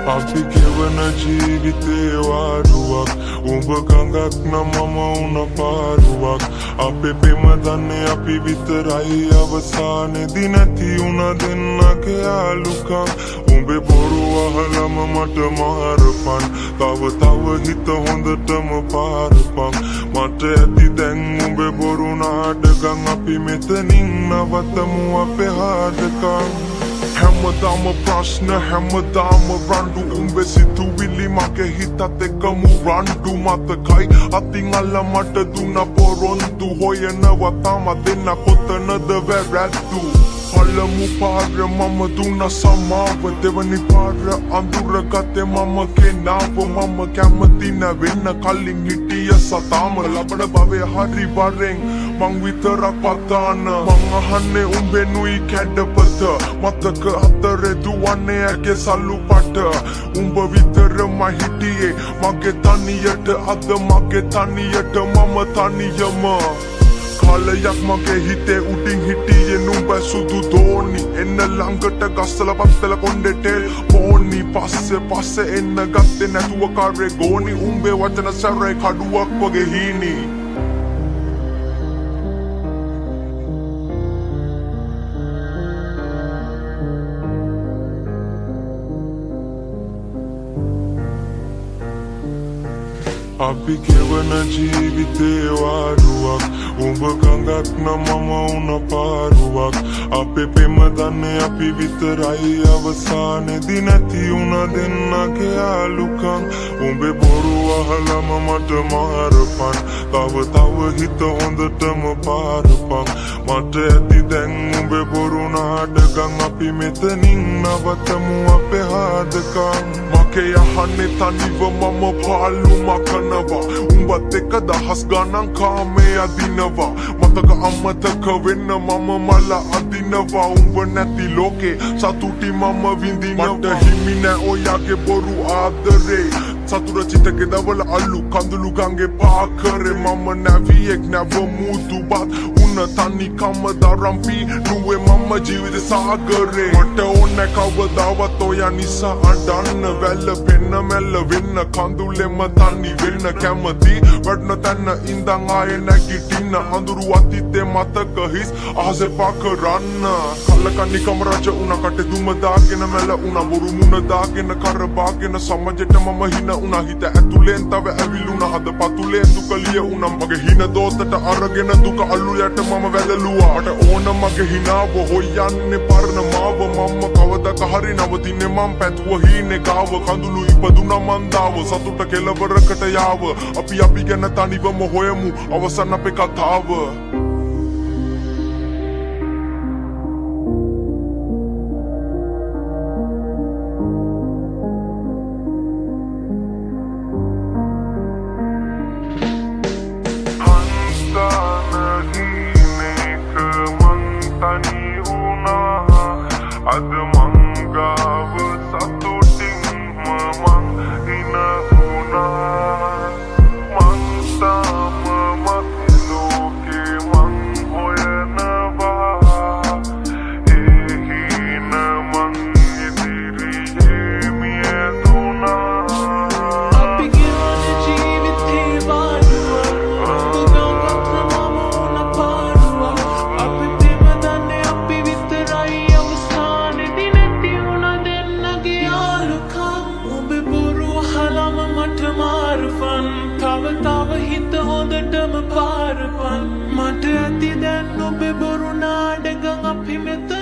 අපි ගෙවන ජීවිතේ වාරුවක් උඹ ගඟක් නම් මම උන පාරුවක් අපේ පෙම දන්නේ අපි විතරයි අවසානේදී නැති උන දෙන්නගේ යාළුකම් උඹේ බොරු අහලම මට මාරපන් තව හිත හොඳටම පාරපන් මට ඇති දැන් උඹේ බොරු නාඩගම් අපි මෙතනින් නවතමු අපේ හාඩකම් හැමදාම ප්‍රශ්න හැමදාම රණ්ඩු උඹේ සිතුවිලි මගේ හිතත් එක්කම රණ්ඩු මතකයි අතින් අල්ල මට දුන්න පොරොන්දු හොයනවා තාම දෙන්න කොතනද වැරැද්දු පළමු පාර මම දුන්න සමාව දෙවනි පාර අඳුරගත්තේ මම කෙනාව මම කැමති නැවෙන්න කලින් හිටිය සතාම ලබන භවය හරි වරෙන් මං විතරක් පතාන මං අහන්නේ උඹෙනුයි කැඩපත මතක අතරේ දුවන්නේ ඇගේ සල්ලු පට උඹ විතරම හිටියේ මගේ තනියට අද මගේ තනියට මම තනියම කාලයක් මගේ හිතේ උඩින් හිටියේ නුඹ සුදු දෝනි එන්න ළඟට ගස්සල පත්තල කොණ්ඩෙටෙල් පෝනි පස්සේ එන්න ගත්තේ නැතුව කාරේ ගෝනි උඹේ වචන සැරේ කඩුවක් වගේ හීනි අපි ගෙවන ජීවිතේ වාරුවක් උඹ ගඟක් නම් මම උන පාරුවක් අපේ පෙම දන්නේ අපි විතරයි අවසානේදී නැති උන දෙන්නගේ යාළුකම් උඹේ බොරු අහලම මට මාරපන් තව හිත හොඳටම පාරපන් මට ඇති දැන් උඹේ බොරු නාඩගම් අපි මෙතනින් නවතමු අපේ හාඩකම් මගේ යහන්නේ තනිව මම පාලු මකනවා උඹත් එක්ක දහස් ගණන් කාමේ අදිනවා මතක අමතක වෙන්න මම මල අදිනවා උඹ නැති ලෝකේ සතුටි මම විඳිනවා මට හිමි නෑ ඔයාගේ බොරු ආදරේ සතුර චිතක දවල අල්ලු කඳුළු ගංගේ පාකරේ මම නැවියෙක් නැව මුතුබත් උන තනි කම දරම්පි නුවේ මම ජීවිත සාගරේ මට ඕන කවදාවත් ඔයා නිසා අඬන්න වැළපෙන්න මැල්ල වෙන්න කඳුලෙම තනි වෙන්න කැමති වඩන තැන්න ඉඳන් ආයේ නැගිටින්න අඳුරු අතීතේ මතක හිස් ආසේ පාකරන්න කල්ලකන්නි කම රජ උන කට දුම දාගෙන මැල උන බොරු මුණ දාගෙන කර බාගෙන සමජෙට මම හින උන හිත ඇතුලෙන් තව ඇවිලුණ හද පතුලෙන් දුකලිය උන මගේ හින දෝතට අරගෙන දුක අල්ලු යට මම වැළලුවා මට ඕන මගේ හිනාව හොයන්නේ පරණ මාව මම කවදක හරි නවතින්නේ මම පැතුව හීනේ ගාව කඳුළු ඉපදුන මන්දාව සතුට කෙලවරකට යාව අපි ගැන තනිවම හොයමු අවසන් අපේ කතාව අද මංගාව සතුටින් මමන් හින වුණා මං තාම මගේ ලෝකේ මං හොයනවා ඒ හින මං ඉදිරියේ මියදුනා අපි ගෙවන ජීවිතේ වාරුවක් උඹ ගඟක් මම උන පාරුවක් අපි පෙම දන්නේ අපි විතරයි තව හිත හොඳටම පාරපන් මට ඇති දැන් ඔබේ බොරු නාඩගම් අපි මෙත